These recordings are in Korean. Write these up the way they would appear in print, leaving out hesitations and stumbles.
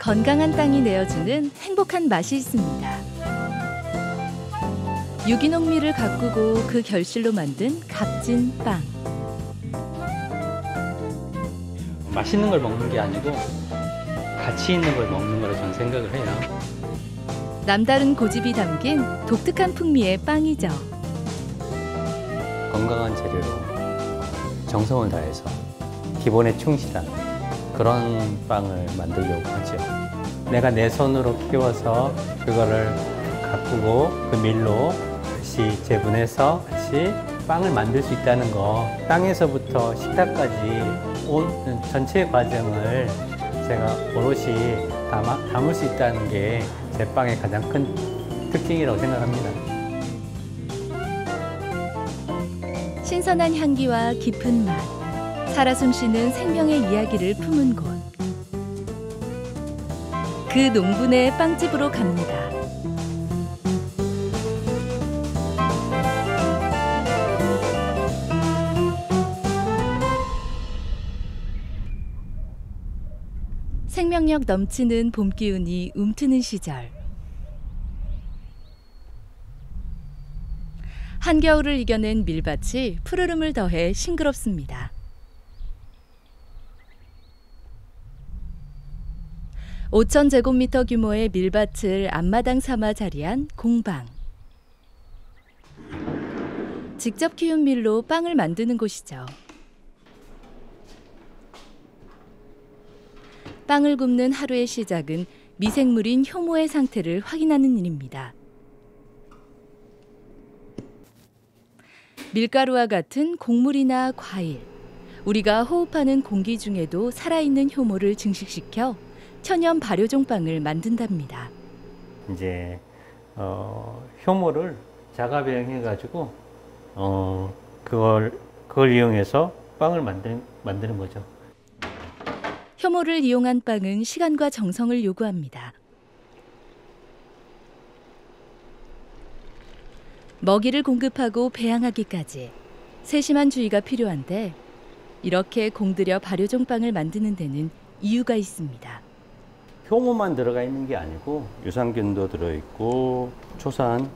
건강한 빵이 내어주는 행복한 맛이 있습니다. 유기농 밀을 가꾸고 그 결실로 만든 값진 빵. 맛있는 걸 먹는 게 아니고 가치 있는 걸 먹는 거라 저는 생각을 해요. 남다른 고집이 담긴 독특한 풍미의 빵이죠. 건강한 재료로 정성을 다해서 기본에 충실한 그런 빵을 만들려고 하죠. 내가 내 손으로 키워서 그거를 가꾸고 그 밀로 다시 재분해서 다시 빵을 만들 수 있다는 거, 땅에서부터 식탁까지 온 전체 과정을 제가 오롯이 담을 수 있다는 게 제 빵의 가장 큰 특징이라고 생각합니다. 신선한 향기와 깊은 맛, 살아 숨쉬는 생명의 이야기를 품은 곳. 그 농부네 빵집으로 갑니다. 생명력 넘치는 봄 기운이 움트는 시절. 한겨울을 이겨낸 밀밭이 푸르름을 더해 싱그럽습니다. (5,000제곱미터) 규모의 밀밭을 앞마당 삼아 자리한 공방. 직접 키운 밀로 빵을 만드는 곳이죠. 빵을 굽는 하루의 시작은 미생물인 효모의 상태를 확인하는 일입니다. 밀가루와 같은 곡물이나 과일, 우리가 호흡하는 공기 중에도 살아있는 효모를 증식시켜 천연 발효종 빵을 만든답니다. 이제 효모를 자가 배양해가지고 그걸 이용해서 빵을 만드는 거죠. 효모를 이용한 빵은 시간과 정성을 요구합니다. 먹이를 공급하고 배양하기까지 세심한 주의가 필요한데, 이렇게 공들여 발효종 빵을 만드는 데는 이유가 있습니다. 효모만 들어가 있는 게 아니고 유산균도 들어있고 초산,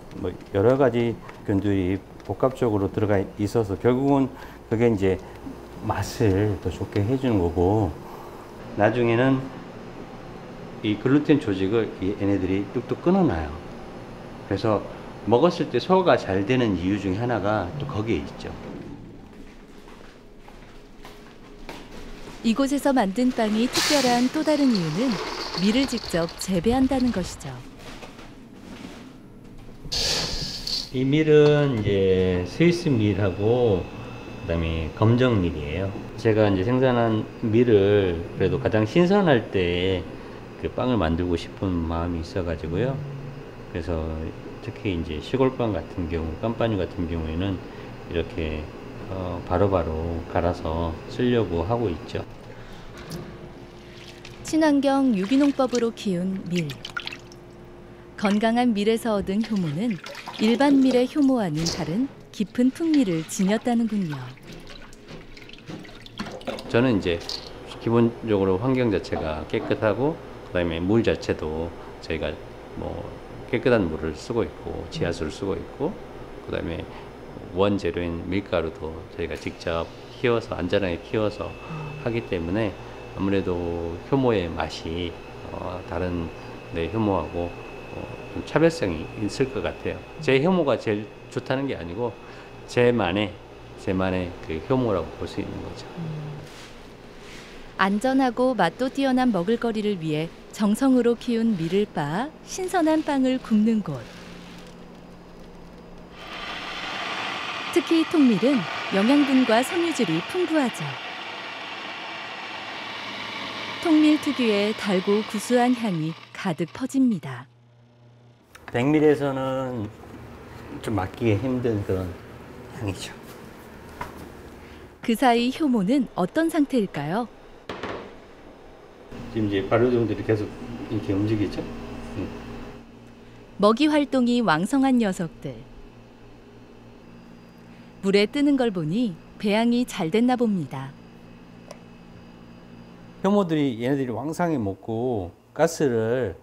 여러 가지 균들이 복합적으로 들어가 있어서 결국은 그게 이제 맛을 더 좋게 해주는 거고, 나중에는 이 글루텐 조직을 얘네들이 뚝뚝 끊어놔요. 그래서 먹었을 때 소화가 잘 되는 이유 중에 하나가 또 거기에 있죠. 이곳에서 만든 빵이 특별한 또 다른 이유는 밀을 직접 재배한다는 것이죠. 이 밀은 이제 스위스 밀하고 그다음에 검정 밀이에요. 제가 이제 생산한 밀을 그래도 가장 신선할 때 그 빵을 만들고 싶은 마음이 있어가지고요. 그래서 특히 이제 시골빵 같은 경우, 깜빠뉴 같은 경우에는 이렇게 바로바로 갈아서 쓰려고 하고 있죠. 친환경 유기농법으로 키운 밀. 건강한 밀에서 얻은 효모는 일반 밀의 효모와는 다른 깊은 풍미를 지녔다는군요. 저는 이제 기본적으로 환경 자체가 깨끗하고, 그다음에 물 자체도 저희가 깨끗한 물을 쓰고 있고 지하수를 쓰고 있고, 그다음에 원재료인 밀가루도 저희가 직접 키워서 안전하게 키워서 하기 때문에 아무래도 효모의 맛이 다른 효모하고 좀 차별성이 있을 것 같아요. 제 효모가 제일 좋다는 게 아니고 제만의 그 효모라고 볼 수 있는 거죠. 안전하고 맛도 뛰어난 먹을거리를 위해 정성으로 키운 밀을 빻아 신선한 빵을 굽는 곳. 특히 통밀은 영양분과 섬유질이 풍부하죠. 통밀 특유의 달고 구수한 향이 가득 퍼집니다. 백밀에서는 좀 맡기기 힘든 그런 향이죠. 그 사이 효모는 어떤 상태일까요? 지금 이제 발효종들이 계속 이렇게 움직이죠. 먹이 활동이 왕성한 녀석들. 물에 뜨는 걸 보니 배양이 잘 됐나 봅니다. 효모들이 얘네들이 왕성히 먹고 가스를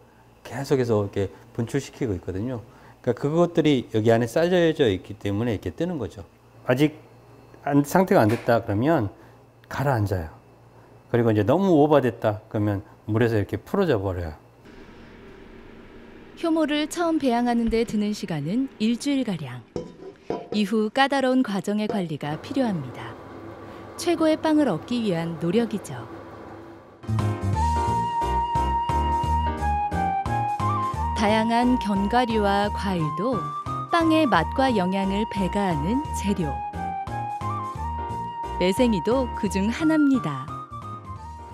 계속해서 이렇게 분출시키고 있거든요. 그러니까 그것들이 여기 안에 쌓여져 있기 때문에 이렇게 뜨는 거죠. 아직 상태가 안 됐다 그러면 가라앉아요. 그리고 이제 너무 오버됐다 그러면 물에서 이렇게 풀어져 버려요. 효모를 처음 배양하는 데 드는 시간은 일주일가량. 이후 까다로운 과정의 관리가 필요합니다. 최고의 빵을 얻기 위한 노력이죠. 다양한 견과류와 과일도 빵의 맛과 영양을 배가하는 재료. 매생이도 그중 하나입니다.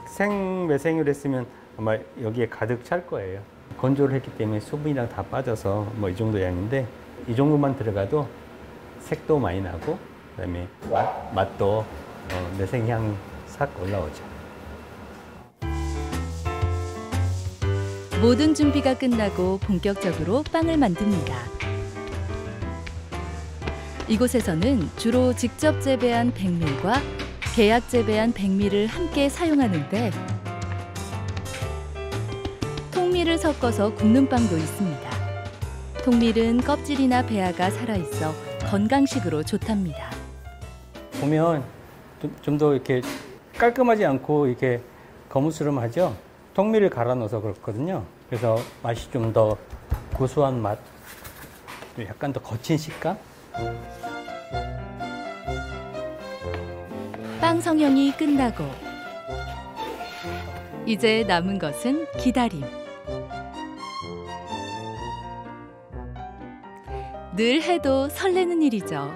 생 매생이를 했으면 아마 여기에 가득 찰 거예요. 건조를 했기 때문에 수분이랑 다 빠져서 뭐 이 정도 양인데 이 정도만 들어가도 색도 많이 나고 그다음에 맛도 매생이 향이 싹 올라오죠. 모든 준비가 끝나고 본격적으로 빵을 만듭니다. 이곳에서는 주로 직접 재배한 백밀과 계약 재배한 백밀을 함께 사용하는데 통밀을 섞어서 굽는 빵도 있습니다. 통밀은 껍질이나 배아가 살아있어 건강식으로 좋답니다. 보면 좀 더 이렇게 깔끔하지 않고 이렇게 거무스름하죠. 통밀을 갈아 넣어서 그렇거든요. 그래서 맛이 좀 더 고소한 맛, 약간 더 거친 식감. 빵 성형이 끝나고 이제 남은 것은 기다림. 늘 해도 설레는 일이죠.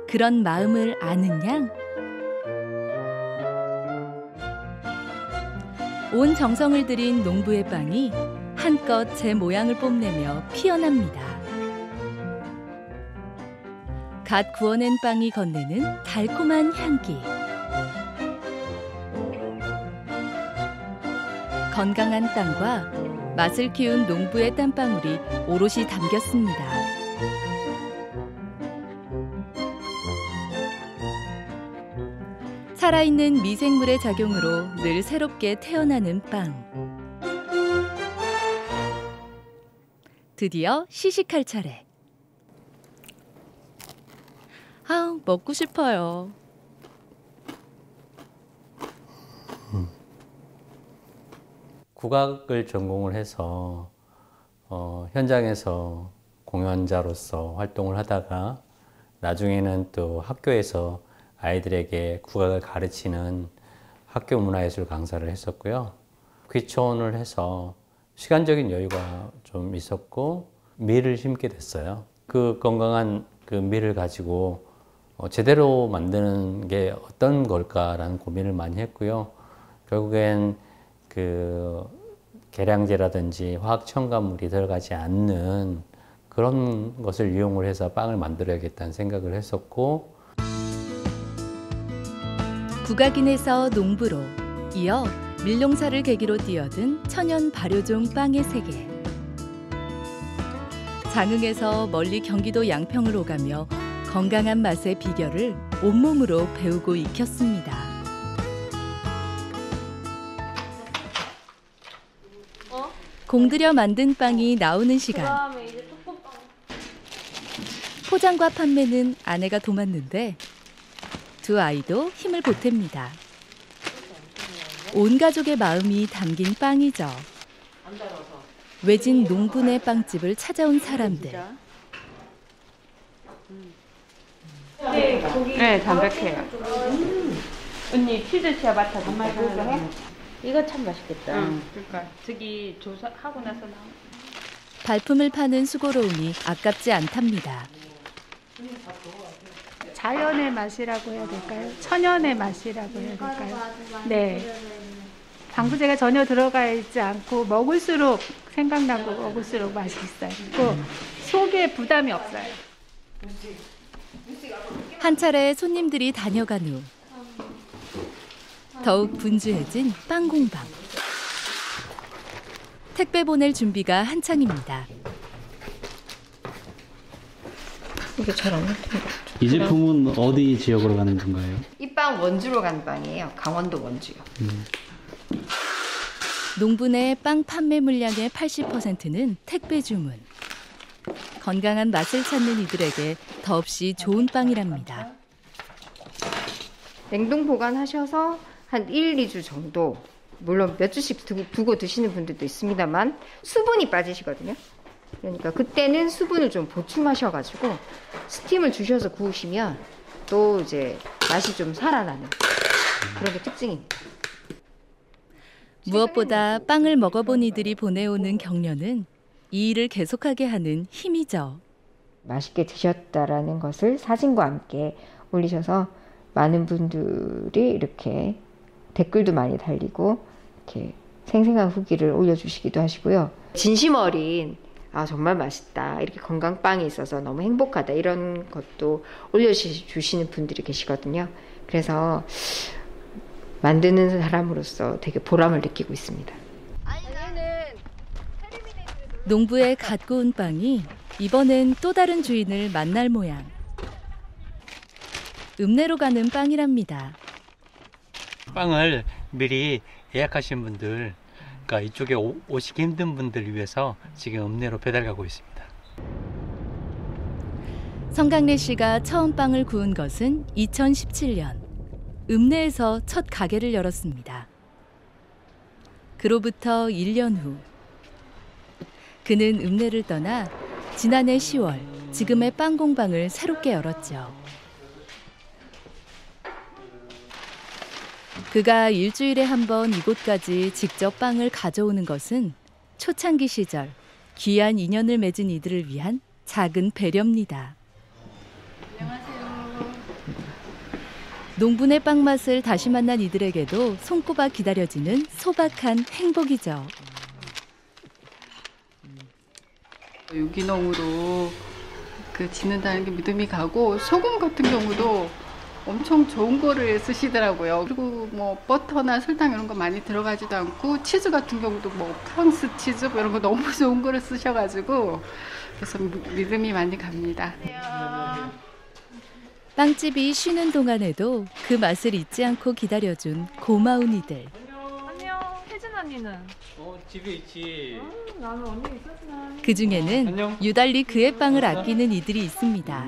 그런 마음을 아는 양, 온 정성을 들인 농부의 빵이 한껏 제 모양을 뽐내며 피어납니다. 갓 구워낸 빵이 건네는 달콤한 향기. 건강한 땅과 맛을 키운 농부의 땀방울이 오롯이 담겼습니다. 살아있는 미생물의 작용으로 늘 새롭게 태어나는 빵. 드디어 시식할 차례. 아우, 먹고 싶어요. 국악을 전공을 해서 현장에서 공연자로서 활동을 하다가 나중에는 또 학교에서 아이들에게 국악을 가르치는 학교 문화예술 강사를 했었고요. 귀촌을 해서 시간적인 여유가 좀 있었고 밀을 심게 됐어요. 그 건강한 그 밀을 가지고 제대로 만드는 게 어떤 걸까라는 고민을 많이 했고요. 결국엔 그 계량제라든지 화학 첨가물이 들어가지 않는 그런 것을 이용을 해서 빵을 만들어야겠다는 생각을 했었고, 국악인에서 농부로 이어 밀농사를 계기로 뛰어든 천연 발효종 빵의 세계. 장흥에서 멀리 경기도 양평을 오가며 건강한 맛의 비결을 온몸으로 배우고 익혔습니다. 공들여 만든 빵이 나오는 시간. 포장과 판매는 아내가 도맡는데 두 아이도 힘을 보탭니다. 온 가족의 마음이 담긴 빵이죠. 외진 농부네 빵집을 찾아온 사람들. 네, 담백해요. 언니 치즈 치아바타 정말 이거 참 맛있겠다. 그러니까 저기 조사하고 나서 나온. 발품을 파는 수고로움이 아깝지 않답니다. 자연의 맛이라고 해야 될까요? 천연의 맛이라고 해야 될까요? 네. 방부제가 전혀 들어가 있지 않고 먹을수록 생각나고 먹을수록 맛이 있어요. 또 속에 부담이 없어요. 한 차례 손님들이 다녀간 후 더욱 분주해진 빵 공방. 택배 보낼 준비가 한창입니다. 이게 잘 안 먹힌 것 같아요. 이 제품은 어디 지역으로 가는 건가요? 이 빵 원주로 간 빵이에요. 강원도 원주요. 농분의 빵 판매 물량의 80%는 택배 주문. 건강한 맛을 찾는 이들에게 더없이 좋은 빵이랍니다. 냉동 보관하셔서 한 1, 2주 정도, 물론 몇 주씩 두고 드시는 분들도 있습니다만 수분이 빠지시거든요. 그러니까 그때는 수분을 좀 보충하셔가지고 스팀을 주셔서 구우시면 또 이제 맛이 좀 살아나는 그런 게 특징입니다. 무엇보다 빵을 먹어본 이들이 보내오는 격려는 이 일을 계속하게 하는 힘이죠. 맛있게 드셨다라는 것을 사진과 함께 올리셔서 많은 분들이 이렇게 댓글도 많이 달리고 이렇게 생생한 후기를 올려주시기도 하시고요. 진심 어린 정말 맛있다, 이렇게 건강빵이 있어서 너무 행복하다, 이런 것도 올려주시는 분들이 계시거든요. 그래서 만드는 사람으로서 되게 보람을 느끼고 있습니다. 농부의 갓 구운 빵이 이번엔 또 다른 주인을 만날 모양. 읍내로 가는 빵이랍니다. 빵을 미리 예약하신 분들, 그러니까 이쪽에 오시기 힘든 분들 위해서 지금 읍내로 배달 가고 있습니다. 성강래 씨가 처음 빵을 구운 것은 2017년. 읍내에서 첫 가게를 열었습니다. 그로부터 1년 후 그는 읍내를 떠나 지난해 10월 지금의 빵 공방을 새롭게 열었죠. 그가 일주일에 한 번 이곳까지 직접 빵을 가져오는 것은 초창기 시절 귀한 인연을 맺은 이들을 위한 작은 배려입니다. 농분의 빵 맛을 다시 만난 이들에게도 손꼽아 기다려지는 소박한 행복이죠. 유기농으로 짓는다는 게 믿음이 가고, 소금 같은 경우도 엄청 좋은 거를 쓰시더라고요. 그리고 뭐 버터나 설탕 이런 거 많이 들어가지도 않고, 치즈 같은 경우도 뭐 프랑스 치즈 이런 거 너무 좋은 거를 쓰셔가지고 그래서 믿음이 많이 갑니다. 빵집이 쉬는 동안에도 그 맛을 잊지 않고 기다려준 고마운 이들. 안녕, 혜진 언니는? 집에 있지. 나는 언니 있었나? 그중에는 유달리 그의 빵을 아끼는 이들이 있습니다.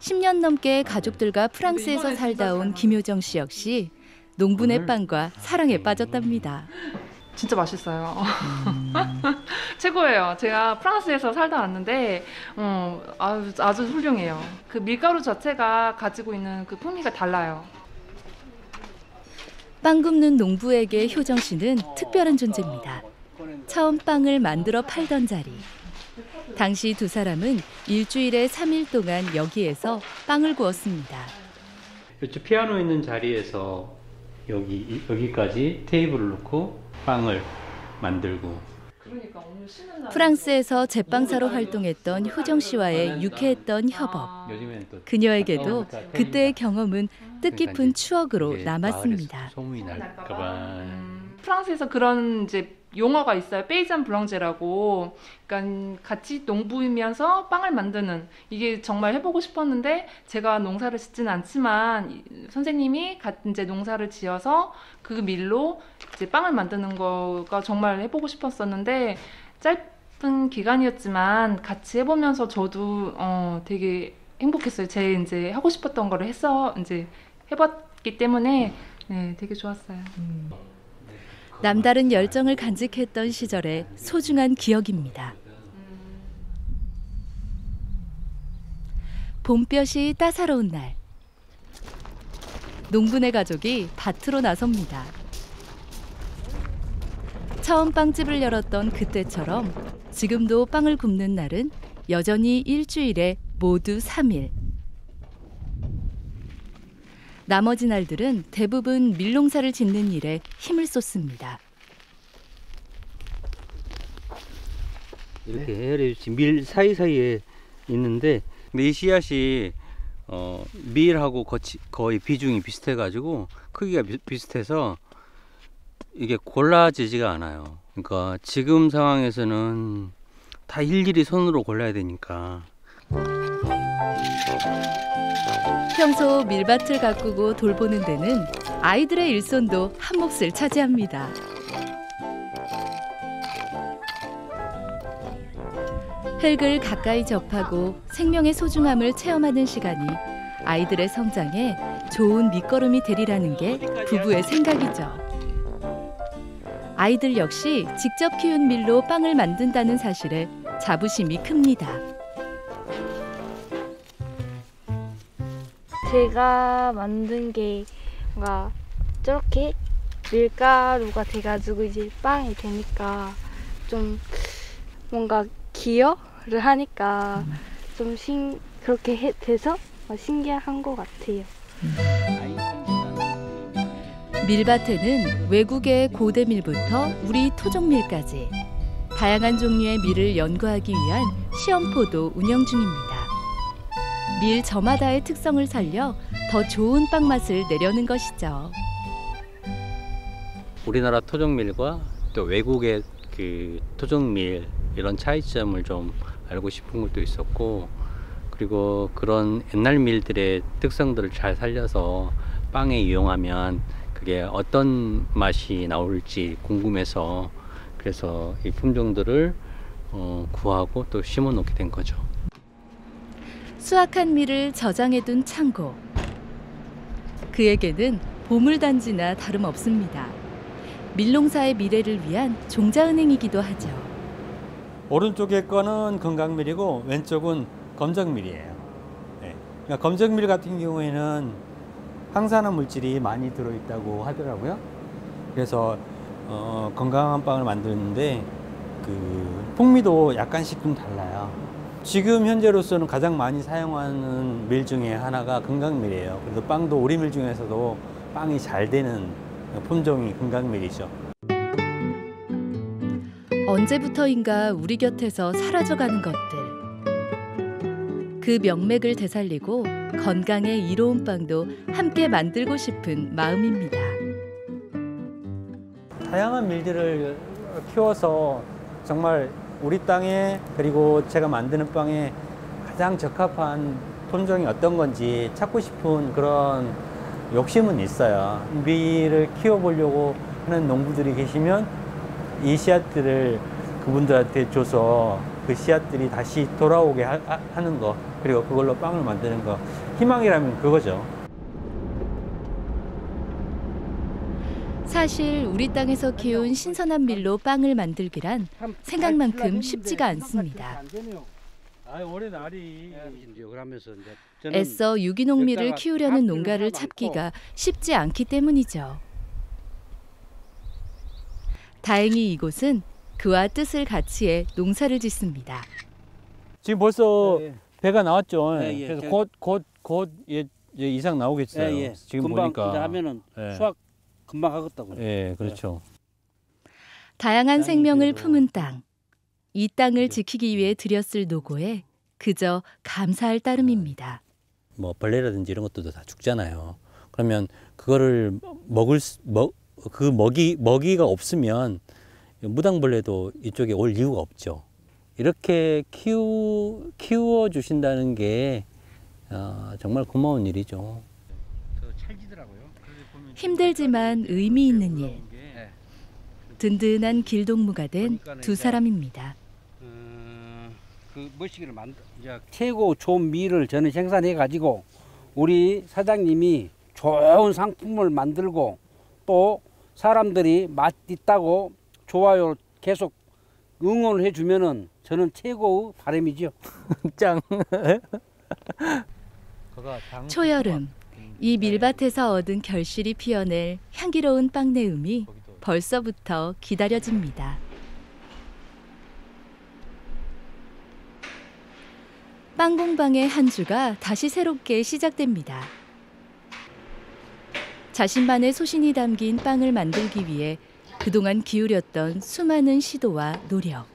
10년 넘게 가족들과 프랑스에서 살다 온 김효정 씨 역시 농분의 빵과 사랑에 빠졌답니다. 진짜 맛있어요. 최고예요. 제가 프랑스에서 살다 왔는데 아주 훌륭해요. 그 밀가루 자체가 가지고 있는 그 풍미가 달라요. 빵 굽는 농부에게 효정 씨는 특별한 존재입니다. 처음 빵을 만들어 팔던 자리. 당시 두 사람은 일주일에 3일 동안 여기에서 빵을 구웠습니다. 이쪽 피아노 있는 자리에서 여기까지 테이블을 놓고 빵을 만들고. 프랑스에서 제빵사로 활동했던 효정 씨와의 유쾌했던 협업. 그녀에게도 그때의 경험은 뜻깊은 추억으로 남았습니다. 소문이 날까봐. 프랑스에서 그런 이제 용어가 있어요. 페이산 블랑제라고. 그러니까 같이 농부이면서 빵을 만드는, 이게 정말 해보고 싶었는데 제가 농사를 짓지는 않지만 선생님이 이제 농사를 지어서 그 밀로 이제 빵을 만드는 거가 정말 해보고 싶었었는데, 짧은 기간이었지만 같이 해보면서 저도 되게 행복했어요. 제 이제 하고 싶었던 거를 이제 해봤기 때문에 되게 좋았어요. 남다른 열정을 간직했던 시절의 소중한 기억입니다. 봄볕이 따사로운 날, 농부네 가족이 밭으로 나섭니다. 처음 빵집을 열었던 그때처럼 지금도 빵을 굽는 날은 여전히 일주일에 모두 3일. 나머지 날들은 대부분 밀농사를 짓는 일에 힘을 쏟습니다. 이렇게 해야지. 밀 사이사이에 있는데, 근데 이 씨앗이 밀하고 거의 비중이 비슷해가지고 크기가 비슷해서 이게 골라지지가 않아요. 그러니까 지금 상황에서는 다 일일이 손으로 골라야 되니까 평소 밀밭을 가꾸고 돌보는 데는 아이들의 일손도 한 몫을 차지합니다. 흙을 가까이 접하고 생명의 소중함을 체험하는 시간이 아이들의 성장에 좋은 밑거름이 되리라는 게 부부의 생각이죠. 아이들 역시 직접 키운 밀로 빵을 만든다는 사실에 자부심이 큽니다. 제가 만든 게 뭔가 저렇게 밀가루가 돼가지고 이제 빵이 되니까 좀 뭔가 기여를 하니까 좀 그렇게 돼서 신기한 것 같아요. 밀밭에는 외국의 고대밀부터 우리 토종밀까지 다양한 종류의 밀을 연구하기 위한 시험포도 운영 중입니다. 밀 저마다의 특성을 살려 더 좋은 빵 맛을 내려는 것이죠. 우리나라 토종밀과 또 외국의 그 토종밀 이런 차이점을 좀 알고 싶은 것도 있었고, 그리고 그런 옛날 밀들의 특성들을 잘 살려서 빵에 이용하면 그게 어떤 맛이 나올지 궁금해서 그래서 이 품종들을 구하고 또 심어 놓게 된 거죠. 수확한 밀을 저장해둔 창고. 그에게는 보물단지나 다름없습니다. 밀농사의 미래를 위한 종자은행이기도 하죠. 오른쪽에 거는 건강밀이고 왼쪽은 검정밀이에요. 네. 그러니까 검정밀 같은 경우에는 항산화 물질이 많이 들어있다고 하더라고요. 그래서 건강한 빵을 만드는데 그 풍미도 약간씩 좀 달라요. 지금 현재로서는 가장 많이 사용하는 밀 중에 하나가 건강밀이에요. 그래서 빵도 오리밀 중에서도 빵이 잘 되는 품종이 건강밀이죠. 언제부터인가 우리 곁에서 사라져가는 것들. 그 명맥을 되살리고 건강에 이로운 빵도 함께 만들고 싶은 마음입니다. 다양한 밀들을 키워서 정말 우리 땅에 그리고 제가 만드는 빵에 가장 적합한 품종이 어떤 건지 찾고 싶은 그런 욕심은 있어요. 밀을 키워보려고 하는 농부들이 계시면 이 씨앗들을 그분들한테 줘서 그 씨앗들이 다시 돌아오게 하는 거, 그리고 그걸로 빵을 만드는 거, 희망이라면 그거죠. 사실 우리 땅에서 키운 신선한 밀로 빵을 만들기란 생각만큼 쉽지가 않습니다. 애써 유기농 밀을 키우려는 농가를 찾기가 쉽지 않기 때문이죠. 다행히 이곳은 그와 뜻을 같이 해 농사를 짓습니다. 지금 벌써 배가 나왔죠. 예. 그래서 곧 이상 나오겠어요. 지금 금방 보니까 하면은 수확 금방 하겠다고. 예, 그렇죠. 다양한 생명을 품은 땅. 이 땅을 지키기 위해 들였을 노고에 그저 감사할 따름입니다. 뭐 벌레라든지 이런 것들도 다 죽잖아요. 그러면 그거를 먹이가 없으면 무당벌레도 이쪽에 올 이유가 없죠. 이렇게 키워 주신다는 게 정말 고마운 일이죠. 힘들지만 의미 있는 일. 든든한 길동무가 된 두 사람입니다. 그 머시기를 최고 좋은 밀을 저는 생산해 가지고 우리 사장님이 좋은 상품을 만들고 또 사람들이 맛있다고 좋아요 계속 응원을 해주면은 저는 최고의 바람이죠. 짱. 초여름, 이 밀밭에서 얻은 결실이 피어낼 향기로운 빵 내음이 벌써부터 기다려집니다. 빵 공방의 한 주가 다시 새롭게 시작됩니다. 자신만의 소신이 담긴 빵을 만들기 위해 그동안 기울였던 수많은 시도와 노력.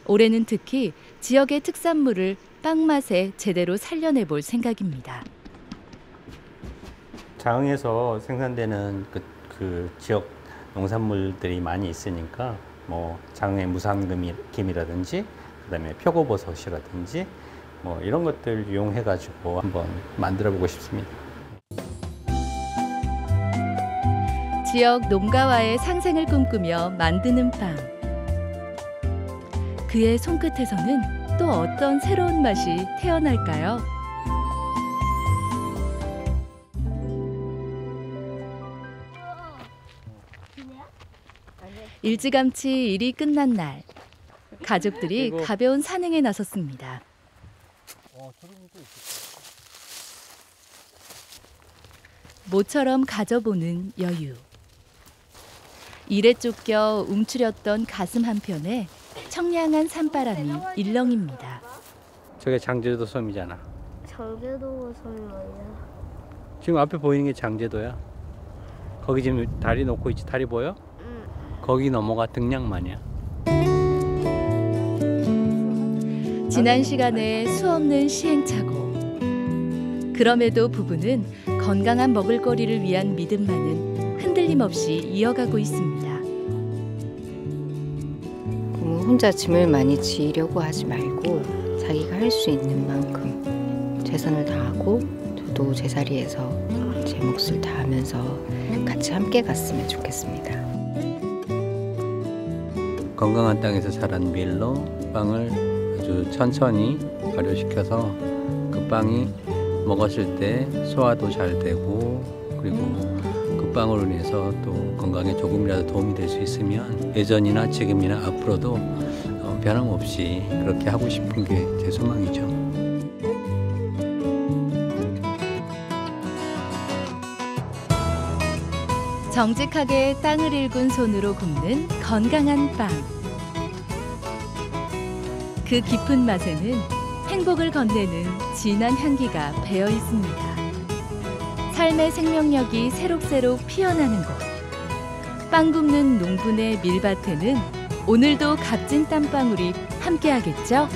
올해는 특히 지역의 특산물을 빵 맛에 제대로 살려내볼 생각입니다. 장흥에서 생산되는 그 지역 농산물들이 많이 있으니까 뭐 장흥의 무삼김이라든지 그다음에 표고버섯이라든지 뭐 이런 것들 이용해 가지고 한번 만들어 보고 싶습니다. 지역 농가와의 상생을 꿈꾸며 만드는 빵. 그의 손끝에서는 또 어떤 새로운 맛이 태어날까요? 일찌감치 일이 끝난 날, 가족들이 가벼운 산행에 나섰습니다. 모처럼 가져보는 여유. 일에 쫓겨 움츠렸던 가슴 한편에 청량한 산바람이 일렁입니다. 저게 장제도 섬이잖아. 장제도 섬이 뭐예요? 지금 앞에 보이는 게 장제도야. 거기 지금 다리 놓고 있지. 다리 보여? 응. 거기 넘어가 등량만이야. 지난 시간에 수없는 시행착오. 그럼에도 부부는 건강한 먹을거리를 위한 믿음만은 흔들림 없이 이어가고 있습니다. 혼자 짐을 많이 지려고 하지 말고 자기가 할 수 있는 만큼 최선을 다하고 저도 제 자리에서 제 몫을 다하면서 같이 함께 갔으면 좋겠습니다. 건강한 땅에서 자란 밀로 빵을 아주 천천히 발효시켜서 그 빵이 먹었을 때 소화도 잘 되고 그리고 그 빵으로 인해서 또 건강에 조금이라도 도움이 될 수 있으면 예전이나 지금이나 앞으로도 변함없이 그렇게 하고 싶은 게 제 소망이죠. 정직하게 땅을 일군 손으로 굽는 건강한 빵. 그 깊은 맛에는 행복을 건네는 진한 향기가 배어 있습니다. 삶의 생명력이 새록새록 피어나는 곳. 빵 굽는 농분의 밀밭에는 오늘도 값진 땀방울이 함께하겠죠?